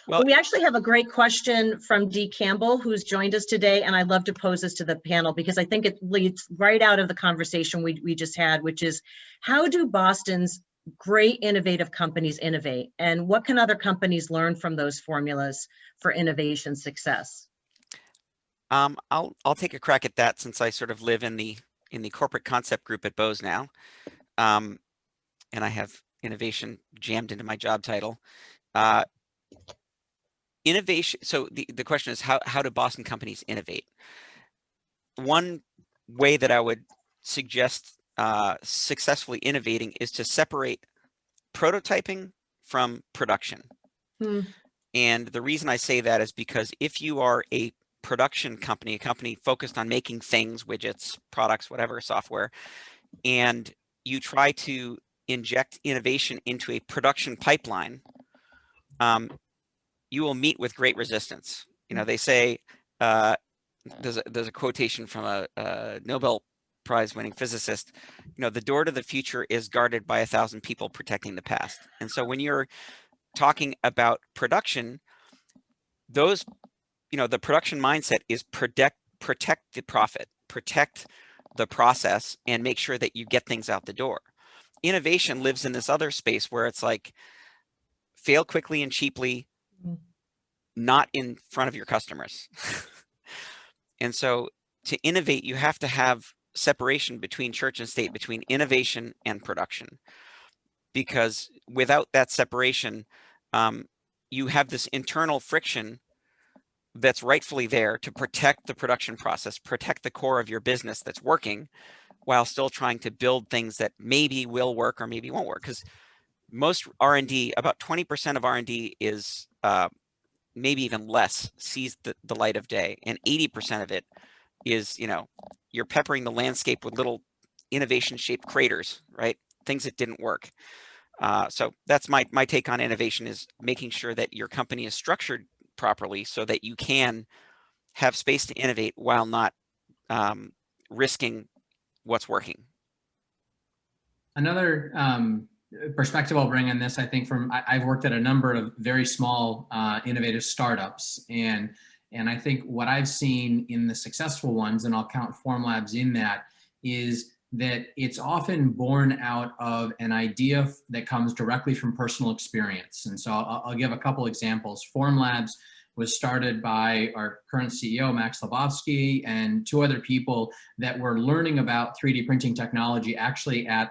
Well, we actually have a great question from Dee Campbell, who's joined us today, and I'd love to pose this to the panel because I think it leads right out of the conversation we just had, which is, how do Boston's great innovative companies innovate, and what can other companies learn from those formulas for innovation success? I'll take a crack at that, since I sort of live in the corporate concept group at Bose now. And I have innovation jammed into my job title. Innovation. So the question is, how do Boston companies innovate? One way that I would suggest successfully innovating is to separate prototyping from production. And the reason I say that is because if you are a production company, a company focused on making things, widgets, products, whatever, software, and you try to inject innovation into a production pipeline, you will meet with great resistance. They say, there's a quotation from a Nobel Prize winning physicist, the door to the future is guarded by 1,000 people protecting the past. And so when you're talking about production, the production mindset is protect the profit, protect the process, and make sure that you get things out the door. Innovation lives in this other space where it's like, fail quickly and cheaply, not in front of your customers. And so to innovate, you have to have separation between church and state, between innovation and production, because without that separation, you have this internal friction that's rightfully there to protect the production process, protect the core of your business that's working, while still trying to build things that maybe will work or maybe won't work. Because most R&D, about 20% of R&D is maybe even less, sees the light of day, and 80% of it is, you're peppering the landscape with little innovation-shaped craters, right? Things that didn't work. So that's my take on innovation, is making sure that your company is structured properly so that you can have space to innovate while not risking what's working. Another perspective I'll bring on this, I think I've worked at a number of very small innovative startups, and I think what I've seen in the successful ones, and I'll count Formlabs in that, is that it's often born out of an idea that comes directly from personal experience. And so I'll give a couple examples. Formlabs was started by our current CEO, Max Lebowski, and 2 other people that were learning about 3D printing technology actually at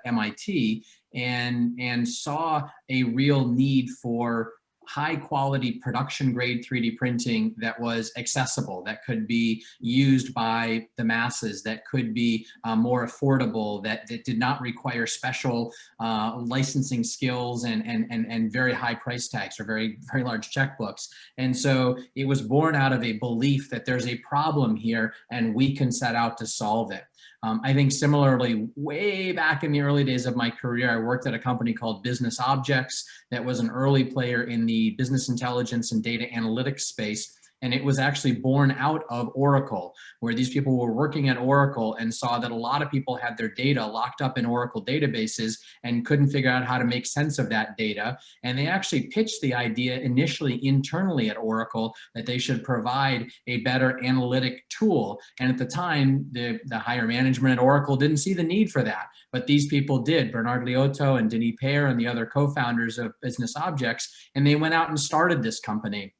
MIT, and saw a real need for high quality production grade 3D printing that was accessible, that could be used by the masses, that could be more affordable, that did not require special licensing skills and very high price tags or very large checkbooks. And so it was born out of a belief that there's a problem here and we can set out to solve it. I think similarly, way back in the early days of my career, I worked at a company called Business Objects that was an early player in the business intelligence and data analytics space. And it was actually born out of Oracle, where these people were working at Oracle and saw that a lot of people had their data locked up in Oracle databases and couldn't figure out how to make sense of that data. And they actually pitched the idea initially internally at Oracle that they should provide a better analytic tool. And at the time, the higher management at Oracle didn't see the need for that. But these people did, Bernard Liotto and Denis Payer and the other co-founders of Business Objects, and they went out and started this company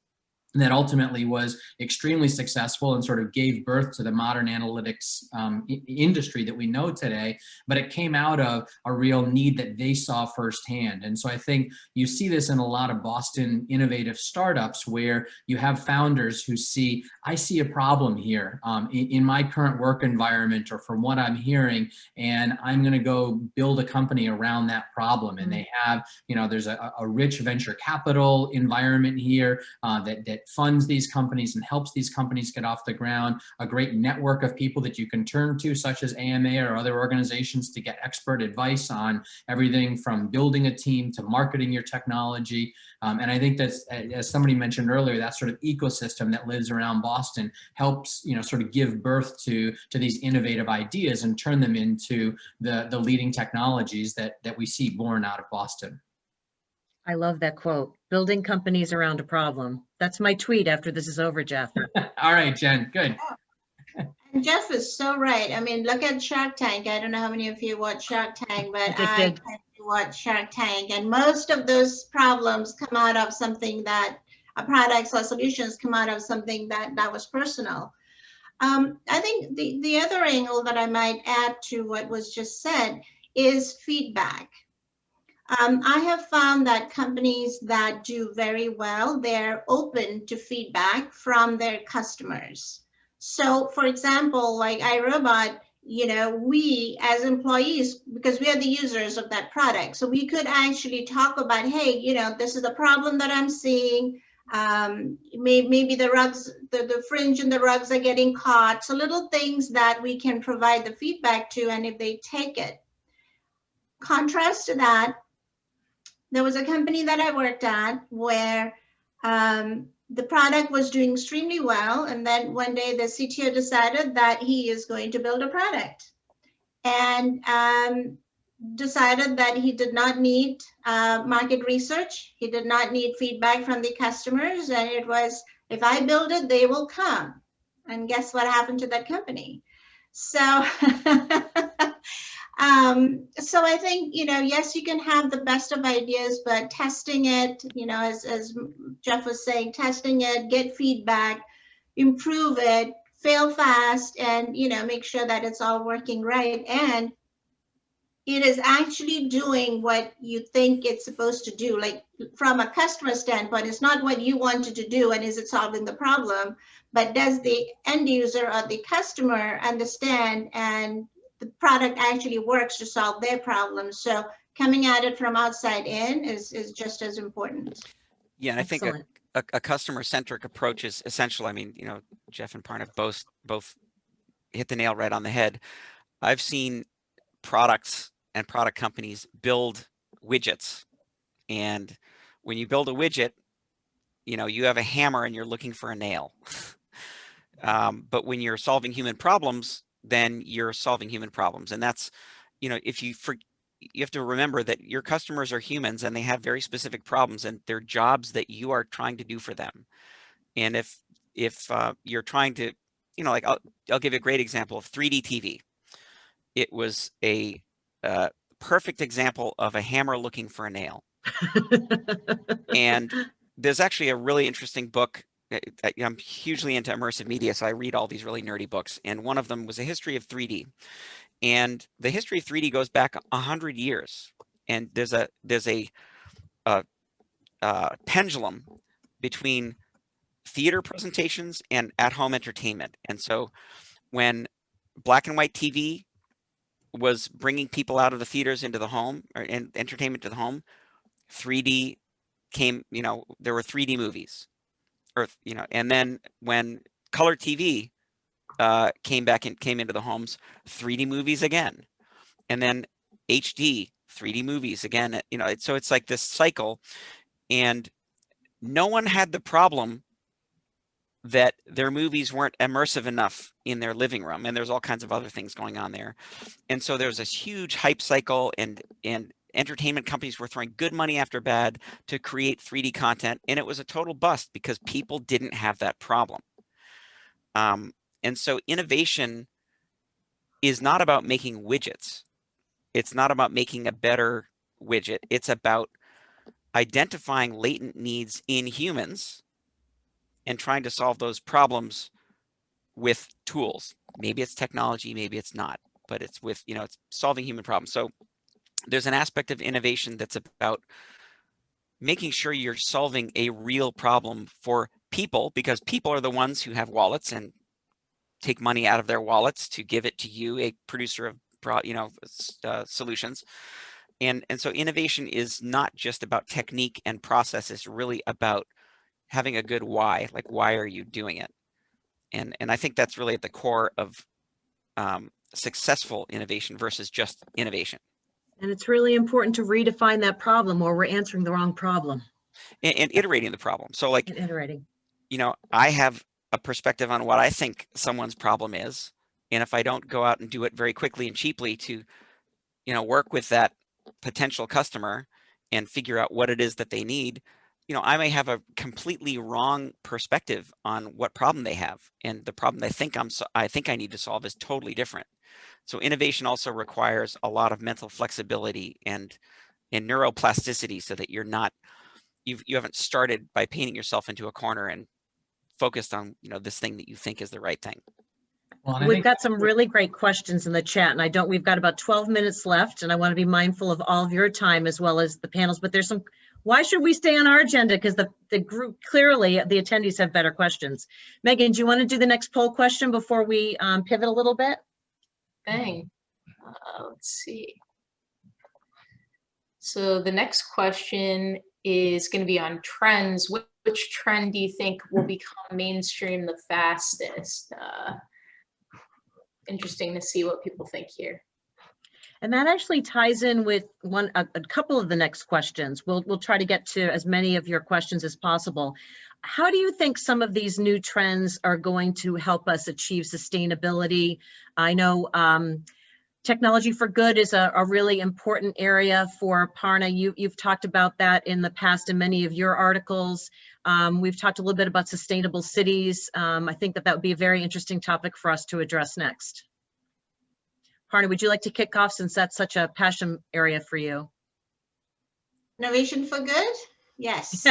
that ultimately was extremely successful and sort of gave birth to the modern analytics industry that we know today. But it came out of a real need that they saw firsthand. And so I think you see this in a lot of Boston innovative startups where you have founders who see, I see a problem here in my current work environment or from what I'm hearing, and I'm going to go build a company around that problem. And they have, there's a rich venture capital environment here that funds these companies and helps these companies get off the ground, a great network of people that you can turn to, such as AMA or other organizations, to get expert advice on everything from building a team to marketing your technology. And I think that's, as somebody mentioned earlier, that sort of ecosystem that lives around Boston helps, sort of give birth to these innovative ideas and turn them into the leading technologies that we see born out of Boston. I love that quote, building companies around a problem. That's my tweet after this is over, Jeff. All right, Jen, good. And Jeff is so right. I mean, look at Shark Tank. I don't know how many of you watch Shark Tank, but I tend to watch Shark Tank. And most of those problems come out of something that products or solutions come out of something that was personal. I think the other angle that I might add to what was just said is feedback. I have found that companies that do very well, they're open to feedback from their customers. So for example, like iRobot, we as employees, because we are the users of that product, so we could actually talk about, hey, this is a problem that I'm seeing. Maybe the rugs, the fringe and the rugs are getting caught. So little things that we can provide the feedback to, and if they take it. Contrast to that, there was a company that I worked at where the product was doing extremely well. And then one day the CTO decided that he is going to build a product and decided that he did not need market research. He did not need feedback from the customers. And it was, if I build it, they will come. And guess what happened to that company? So so I think, yes, you can have the best of ideas, but testing it, as Jeff was saying, testing it, get feedback, improve it, fail fast, and, make sure that it's all working right. And it is actually doing what you think it's supposed to do. Like from a customer standpoint, it's not what you wanted to do and is it solving the problem, but does the end user or the customer understand and the product actually works to solve their problems. So coming at it from outside in is just as important. Yeah, and I think a customer-centric approach is essential. I mean, Jeff and Parna both hit the nail right on the head. I've seen products and product companies build widgets. And when you build a widget, you have a hammer and you're looking for a nail. But when you're solving human problems, then you're solving human problems. And that's, if you have to remember that your customers are humans and they have very specific problems and they're jobs that you are trying to do for them. And if you're trying to, like I'll give you a great example of 3D TV. It was a perfect example of a hammer looking for a nail. And there's actually a really interesting book. I'm hugely into immersive media, so I read all these really nerdy books. And one of them was a history of 3D. And the history of 3D goes back 100 years. And there's a pendulum between theater presentations and at-home entertainment. And so when black and white TV was bringing people out of the theaters into the home, and entertainment to the home, 3D came, there were 3D movies, and then when color TV came into the homes, 3D movies again, and then HD 3D movies again, so it's like this cycle, and no one had the problem that their movies weren't immersive enough in their living room, and there's all kinds of other things going on there. And so there's this huge hype cycle, and entertainment companies were throwing good money after bad to create 3D content, and it was a total bust because people didn't have that problem. And so innovation is not about making widgets. It's not about making a better widget. It's about identifying latent needs in humans and trying to solve those problems with tools. Maybe it's technology, maybe it's not, but it's with, it's solving human problems. So there's an aspect of innovation that's about making sure you're solving a real problem for people, because people are the ones who have wallets and take money out of their wallets to give it to you, a producer of solutions. And so innovation is not just about technique and process, it's really about having a good why, like why are you doing it? And I think that's really at the core of successful innovation versus just innovation. And it's really important to redefine that problem, or we're answering the wrong problem. And iterating the problem. So like, iterating. I have a perspective on what I think someone's problem is. And if I don't go out and do it very quickly and cheaply to, work with that potential customer and figure out what it is that they need, I may have a completely wrong perspective on what problem they have, and the problem I think I need to solve is totally different. So innovation also requires a lot of mental flexibility and neuroplasticity, so that you haven't started by painting yourself into a corner and focused on this thing that you think is the right thing. Well, we've got some really great questions in the chat, and we've got about 12 minutes left, and I want to be mindful of all of your time as well as the panels, but there's some. Why should we stay on our agenda? Because the group, clearly the attendees have better questions. Megan, do you want to do the next poll question before we pivot a little bit? Dang. Let's see. So the next question is going to be on trends. Which trend do you think will become mainstream the fastest? Interesting to see what people think here. And that actually ties in with a couple of the next questions. We'll try to get to as many of your questions as possible. How do you think some of these new trends are going to help us achieve sustainability? I know technology for good is a really important area for Parna. You've talked about that in the past in many of your articles. We've talked a little bit about sustainable cities. I think that would be a very interesting topic for us to address next. Parna, would you like to kick off, since that's such a passion area for you? Innovation for good? Yes.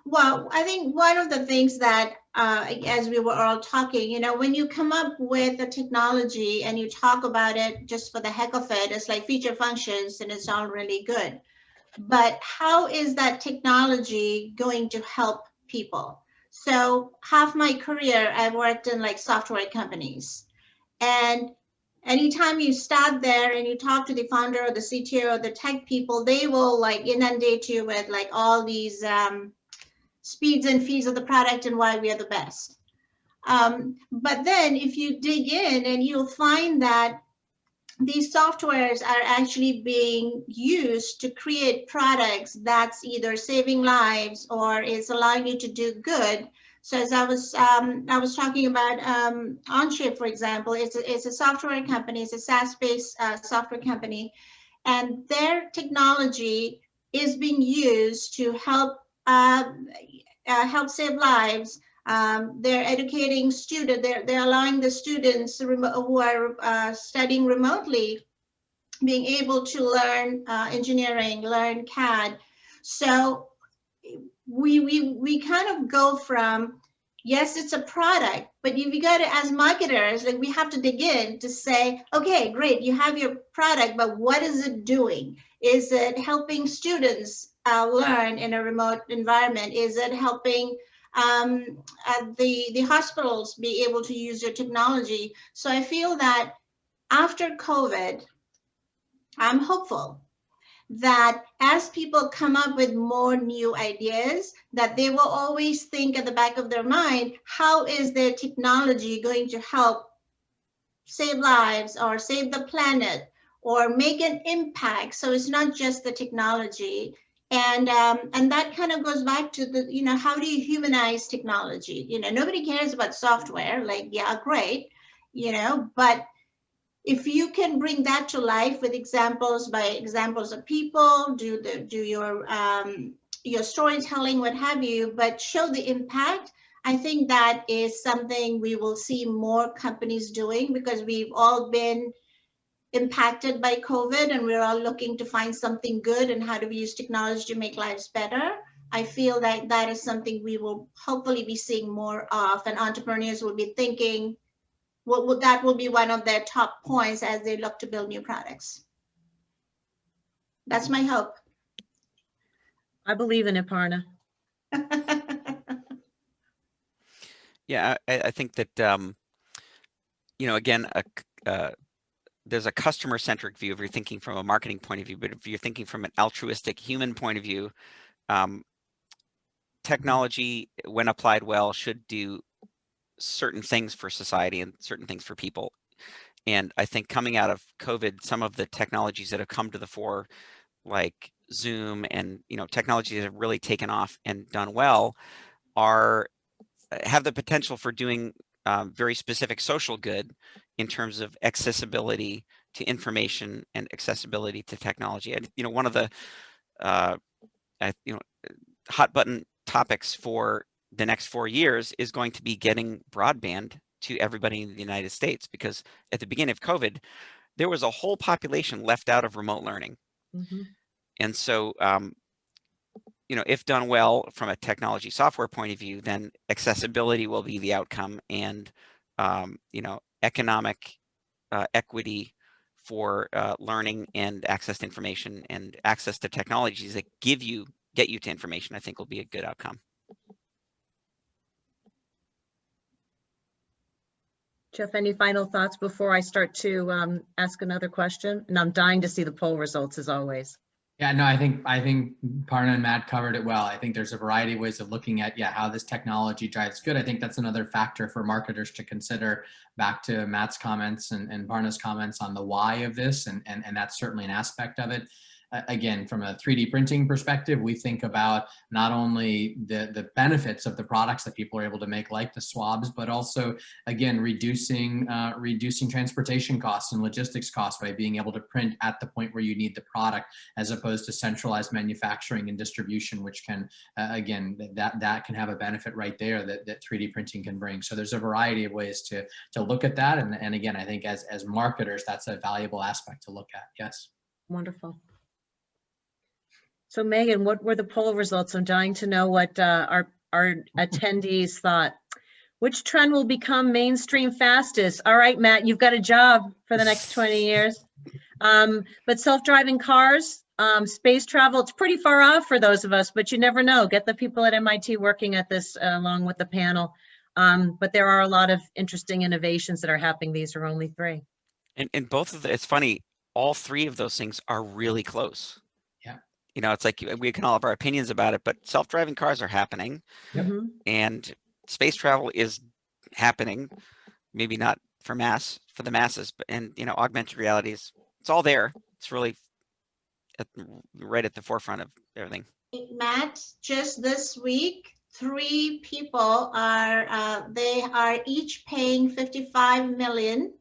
Well, I think one of the things that, as we were all talking, when you come up with a technology and you talk about it just for the heck of it, it's like feature functions and it's all really good. But how is that technology going to help people? So half my career, I've worked in like software companies. And anytime you start there and you talk to the founder or the CTO or the tech people, they will like inundate you with like all these speeds and feeds of the product and why we are the best. But then if you dig in, and you'll find that these softwares are actually being used to create products that's either saving lives or is allowing you to do good. So as I was talking about Onshape, for example, it's a software company, it's a SaaS-based software company, and their technology is being used to help save lives. They're educating students. They're allowing the students who are studying remotely, being able to learn engineering, learn CAD. So we kind of go from, yes, it's a product, but we got to, as marketers, like we have to dig in to say, okay, great, you have your product, but what is it doing? Is it helping students learn in a remote environment? Is it helping the hospitals be able to use your technology? So I feel that after COVID, I'm hopeful that as people come up with more new ideas, that they will always think at the back of their mind, how is their technology going to help save lives or save the planet or make an impact? So it's not just the technology. And that kind of goes back to the, you know, how do you humanize technology? You know, nobody cares about software, like, yeah, great, you know, but if you can bring that to life with examples of people, do your storytelling, what have you, but show the impact, I think that is something we will see more companies doing, because we've all been impacted by COVID and we're all looking to find something good and how do we use technology to make lives better. I feel that that is something we will hopefully be seeing more of, and entrepreneurs will be thinking, that will be one of their top points as they look to build new products. That's my hope. I believe in it, Parna. Yeah, I think that, you know, again, there's a customer-centric view if you're thinking from a marketing point of view, but if you're thinking from an altruistic human point of view, technology, when applied well, should do certain things for society and certain things for people. And I think coming out of COVID, some of the technologies that have come to the fore, like Zoom and, you know, technologies that have really taken off and done well, have the potential for doing very specific social good in terms of accessibility to information and accessibility to technology. And, you know, one of the hot button topics for the next 4 years is going to be getting broadband to everybody in the United States, because at the beginning of COVID, there was a whole population left out of remote learning. Mm-hmm. And so, you know, if done well from a technology software point of view, then accessibility will be the outcome, and, you know, economic equity for learning and access to information and access to technologies that get you to information, I think will be a good outcome. Jeff, any final thoughts before I start to ask another question? And I'm dying to see the poll results as always. Yeah, no, I think Parna and Matt covered it well. I think there's a variety of ways of looking at, how this technology drives good. I think that's another factor for marketers to consider, back to Matt's comments and Parna's comments on the why of this. And that's certainly an aspect of it. Again, from a 3D printing perspective, we think about not only the benefits of the products that people are able to make, like the swabs, but also, again, reducing transportation costs and logistics costs by being able to print at the point where you need the product, as opposed to centralized manufacturing and distribution, which can, again, that can have a benefit right there that 3D printing can bring. So there's a variety of ways to look at that. And again, I think as marketers, that's a valuable aspect to look at. Yes. Wonderful. So Megan, what were the poll results? I'm dying to know what our attendees thought. Which trend will become mainstream fastest? All right, Matt, you've got a job for the next 20 years. But self-driving cars, space travel, it's pretty far off for those of us, but you never know. Get the people at MIT working at this along with the panel. But there are a lot of interesting innovations that are happening. These are only 3. And both of the, it's funny, all 3 of those things are really close. You know, it's like we can all have our opinions about it, but self-driving cars are happening. Yep. And space travel is happening, maybe not for the masses, but, and, you know, augmented reality is, it's all there. It's really right at the forefront of everything. Matt, just this week, 3 people are, they are each paying 55 million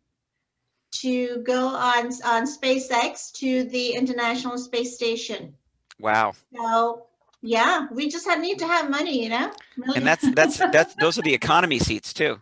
to go on SpaceX to the International Space Station. Wow. So yeah, we just need to have money, you know? And those are the economy seats too.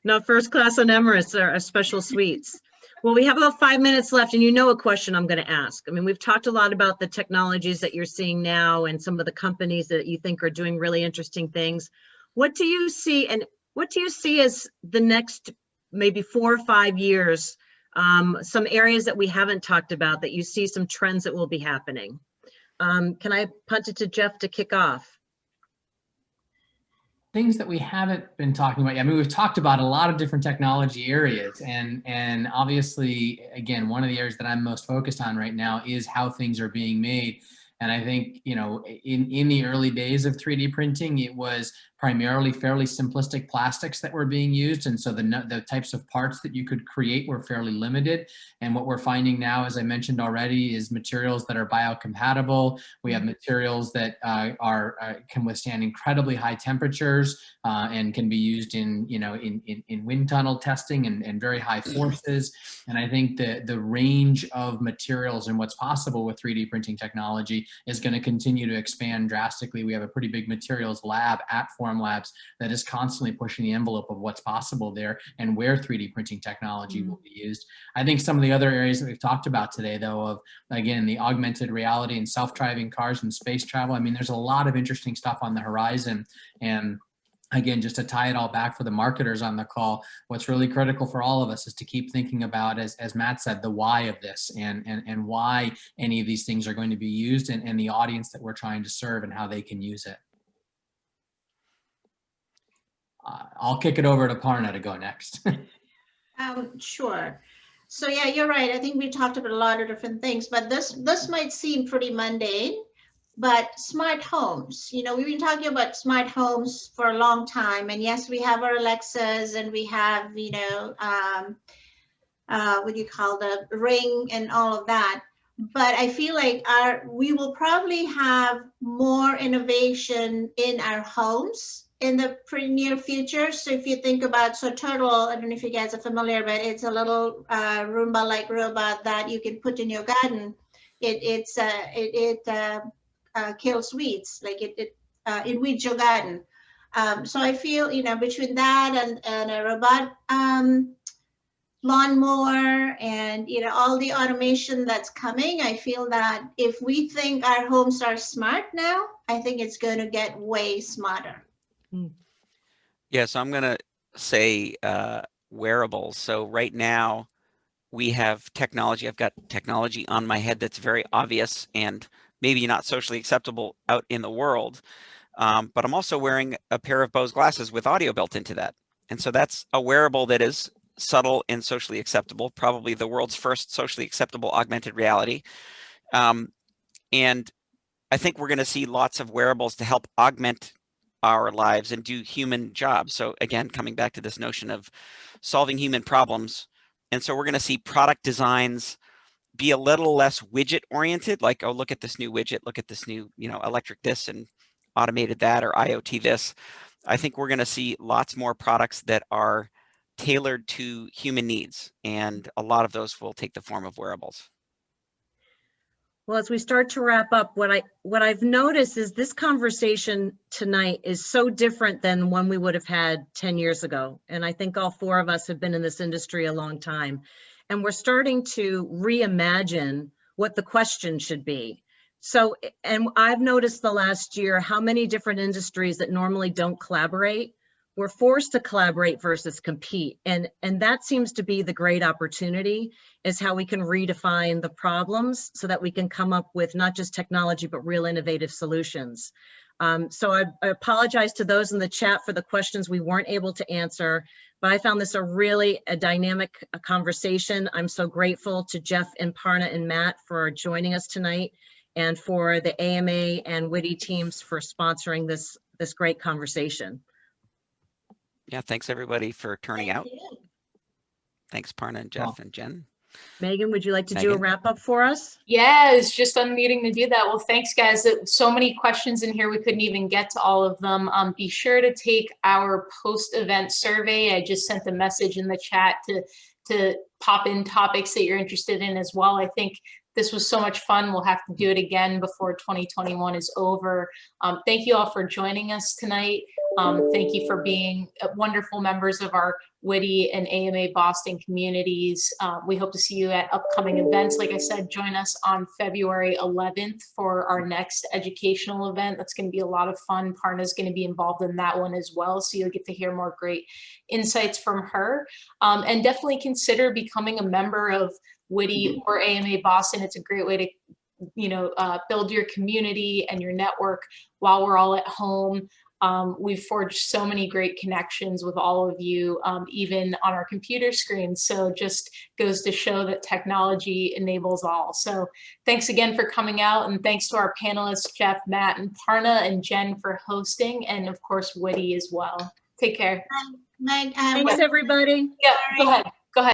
No, first class on Emirates are special suites. Well, we have about 5 minutes left, and you know a question I'm going to ask. I mean, we've talked a lot about the technologies that you're seeing now and some of the companies that you think are doing really interesting things. What do you see, and what do you see as the next maybe 4 or 5 years, some areas that we haven't talked about that you see some trends that will be happening? Can I punt it to Jeff to kick off? Things that we haven't been talking about. I mean, we've talked about a lot of different technology areas, and obviously, again, one of the areas that I'm most focused on right now is how things are being made. And I think, you know, in the early days of 3D printing, it was primarily fairly simplistic plastics that were being used. And so the types of parts that you could create were fairly limited. And what we're finding now, as I mentioned already, is materials that are biocompatible. We have materials that can withstand incredibly high temperatures and can be used in, you know, in wind tunnel testing and very high forces. And I think the range of materials and what's possible with 3D printing technology is going to continue to expand drastically. We have a pretty big materials lab at Labs that is constantly pushing the envelope of what's possible there and where 3D printing technology will be used. I think some of the other areas that we've talked about today, though, of, again, the augmented reality and self-driving cars and space travel, I mean, there's a lot of interesting stuff on the horizon. And again, just to tie it all back for the marketers on the call, what's really critical for all of us is to keep thinking about, as Matt said, the why of this and why any of these things are going to be used and the audience that we're trying to serve and how they can use it. I'll kick it over to Parna to go next. Sure. So yeah, you're right. I think we talked about a lot of different things, but this might seem pretty mundane, but smart homes, you know, we've been talking about smart homes for a long time. And yes, we have our Alexas and we have, you know, what do you call the Ring and all of that. But I feel like we will probably have more innovation in our homes in the pretty near future. So if you think about, so Turtle, I don't know if you guys are familiar, but it's a little Roomba-like robot that you can put in your garden. It kills weeds, like it weeds your garden. So I feel, you know, between that and a robot lawnmower and, you know, all the automation that's coming, I feel that if we think our homes are smart now, I think it's going to get way smarter. Yeah, so I'm going to say wearables. So right now we have technology. I've got technology on my head that's very obvious and maybe not socially acceptable out in the world. But I'm also wearing a pair of Bose glasses with audio built into that. And so that's a wearable that is subtle and socially acceptable, probably the world's first socially acceptable augmented reality. And I think we're going to see lots of wearables to help augment our lives and do human jobs. So again, coming back to this notion of solving human problems. And so we're going to see product designs be a little less widget oriented, like, oh, look at this new widget, look at this new, you know, electric this and automated that, or IoT this. I think we're going to see lots more products that are tailored to human needs. And a lot of those will take the form of wearables. Well, as we start to wrap up, what I've noticed is this conversation tonight is so different than one we would have had 10 years ago. And I think all 4 of us have been in this industry a long time. And we're starting to reimagine what the question should be. So, and I've noticed the last year how many different industries that normally don't collaborate, we're forced to collaborate versus compete. And that seems to be the great opportunity, is how we can redefine the problems so that we can come up with not just technology, but real innovative solutions. So I apologize to those in the chat for the questions we weren't able to answer, but I found this a dynamic conversation. I'm so grateful to Jeff and Parna and Matt for joining us tonight, and for the AMA and WITI teams for sponsoring this this great conversation. Yeah, thanks everybody for turning out. you. Thanks Parna and Jeff and Jen. Megan, would you like to do a Megan? wrap up for us? Yeah, it's just unmuting to do that. Well, thanks, guys. So many questions in here. We couldn't even get to all of them. Be sure to take our post-event survey. I just sent a message in the chat to pop in topics that you're interested in as well. I think this was so much fun. We'll have to do it again before 2021 is over. Thank you all for joining us tonight. Thank you for being wonderful members of our WITI and AMA Boston communities. We hope to see you at upcoming events. Like I said, join us on February 11th for our next educational event. That's going to be a lot of fun. Parna's going to be involved in that one as well, so you'll get to hear more great insights from her. And definitely consider becoming a member of WITI or AMA Boston. It's a great way to build your community and your network while we're all at home. We've forged so many great connections with all of you, even on our computer screens. So just goes to show that technology enables all. So thanks again for coming out, and thanks to our panelists, Jeff, Matt, and Parna, and Jen for hosting, and of course, WITI as well. Take care. Meg, Thanks, everybody. Yeah, go ahead.